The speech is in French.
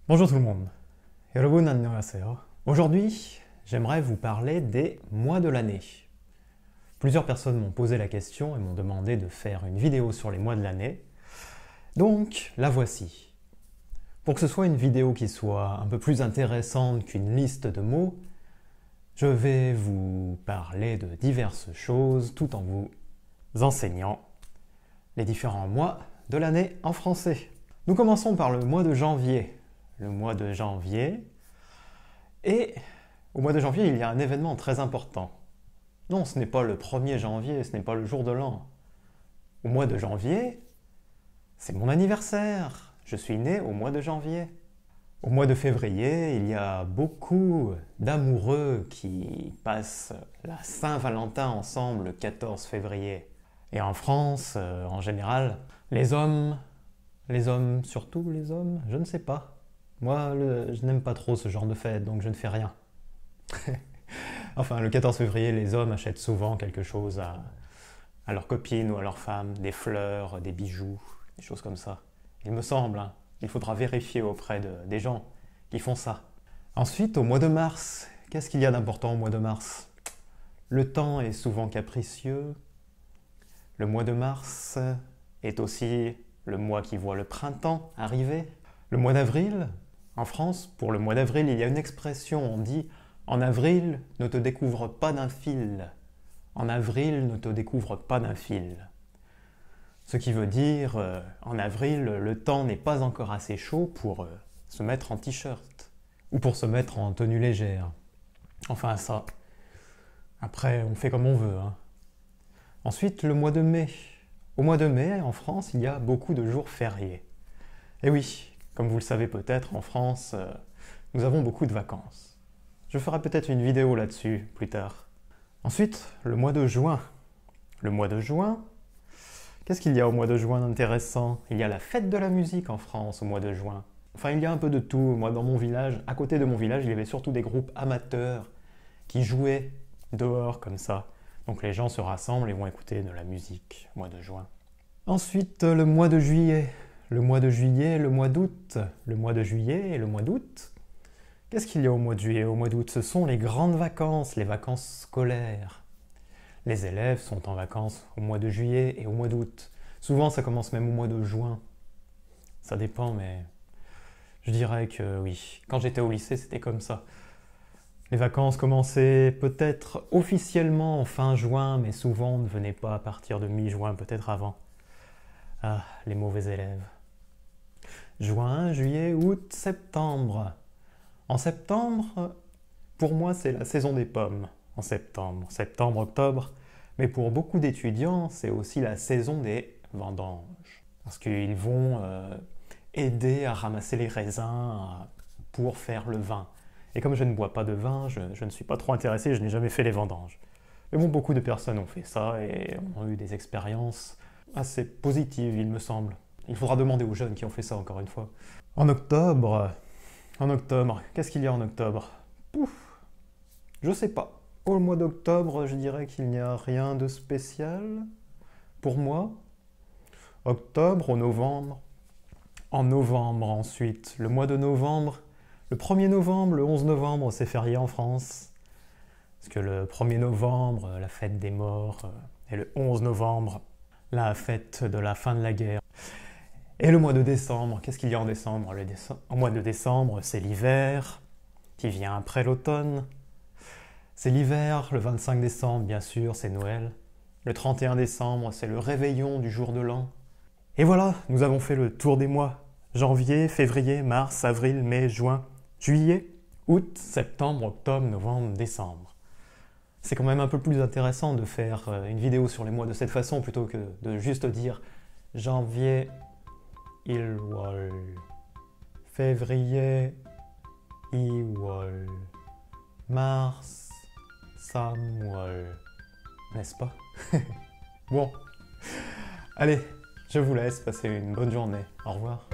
Bonjour tout le monde. 여러분 안녕하세요. Aujourd'hui, j'aimerais vous parler des mois de l'année. Plusieurs personnes m'ont posé la question et m'ont demandé de faire une vidéo sur les mois de l'année. Donc, la voici. Pour que ce soit une vidéo qui soit un peu plus intéressante qu'une liste de mots, je vais vous parler de diverses choses tout en vous enseignant les différents mois de l'année en français. Nous commençons par le mois de janvier. Le mois de janvier. Et au mois de janvier, il y a un événement très important. Non, ce n'est pas le 1er janvier, ce n'est pas le jour de l'an. Au mois de janvier, c'est mon anniversaire. Je suis né au mois de janvier. Au mois de février, il y a beaucoup d'amoureux qui passent la Saint-Valentin ensemble le 14 février. Et en France, en général, les hommes, surtout les hommes, je ne sais pas. Moi, je n'aime pas trop ce genre de fête, donc je ne fais rien. Enfin, le 14 février, les hommes achètent souvent quelque chose à leur copine ou à leur femme, des fleurs, des bijoux, des choses comme ça. Il me semble, hein. Il faudra vérifier auprès des gens qui font ça. Ensuite, au mois de mars, qu'est-ce qu'il y a d'important au mois de mars? Le temps est souvent capricieux. Le mois de mars est aussi le mois qui voit le printemps arriver. Le mois d'avril, en France, pour le mois d'avril, il y a une expression, on dit « En avril, ne te découvre pas d'un fil ». En avril, ne te découvre pas d'un fil. Ce qui veut dire, en avril, le temps n'est pas encore assez chaud pour se mettre en t-shirt ou pour se mettre en tenue légère. Enfin ça, après on fait comme on veut, hein. Ensuite, le mois de mai. Au mois de mai, en France, il y a beaucoup de jours fériés. Et oui, comme vous le savez peut-être, en France, nous avons beaucoup de vacances. Je ferai peut-être une vidéo là-dessus plus tard. Ensuite, le mois de juin. Le mois de juin, qu'est-ce qu'il y a au mois de juin d'intéressant? Il y a la fête de la musique en France au mois de juin. Enfin, il y a un peu de tout. Moi, dans mon village, à côté de mon village, il y avait surtout des groupes amateurs qui jouaient dehors comme ça. Donc les gens se rassemblent et vont écouter de la musique au mois de juin. Ensuite, le mois de juillet. Le mois de juillet, le mois d'août. Le mois de juillet et le mois d'août. Qu'est-ce qu'il y a au mois de juillet et au mois d'août? Ce sont les grandes vacances, les vacances scolaires. Les élèves sont en vacances au mois de juillet et au mois d'août. Souvent, ça commence même au mois de juin. Ça dépend, mais je dirais que oui. Quand j'étais au lycée, c'était comme ça. Les vacances commençaient peut-être officiellement en fin juin, mais souvent ne venaient pas à partir de mi-juin, peut-être avant. Ah, les mauvais élèves. Juin, juillet, août, septembre. En septembre, pour moi, c'est la saison des pommes. En septembre, octobre. Mais pour beaucoup d'étudiants, c'est aussi la saison des vendanges. Parce qu'ils vont aider à ramasser les raisins pour faire le vin. Et comme je ne bois pas de vin, je ne suis pas trop intéressé, je n'ai jamais fait les vendanges. Mais bon, beaucoup de personnes ont fait ça et ont eu des expériences assez positives, il me semble. Il faudra demander aux jeunes qui ont fait ça, encore une fois. En octobre, qu'est-ce qu'il y a en octobre? Pouf, je sais pas. Au mois d'octobre, je dirais qu'il n'y a rien de spécial pour moi. Octobre, au novembre. En novembre ensuite, le mois de novembre. Le 1er novembre, le 11 novembre, c'est férié en France. Parce que le 1er novembre, la fête des morts, et le 11 novembre, la fête de la fin de la guerre. Et le mois de décembre, qu'est-ce qu'il y a en décembre? Au mois de décembre, c'est l'hiver, qui vient après l'automne. C'est l'hiver, le 25 décembre, bien sûr, c'est Noël. Le 31 décembre, c'est le réveillon du jour de l'an. Et voilà, nous avons fait le tour des mois. Janvier, février, mars, avril, mai, juin, juillet, août, septembre, octobre, novembre, décembre. C'est quand même un peu plus intéressant de faire une vidéo sur les mois de cette façon plutôt que de juste dire janvier, ilwol, février, iwol, mars, samwol. N'est-ce pas? Bon, allez, je vous laisse, passez une bonne journée. Au revoir.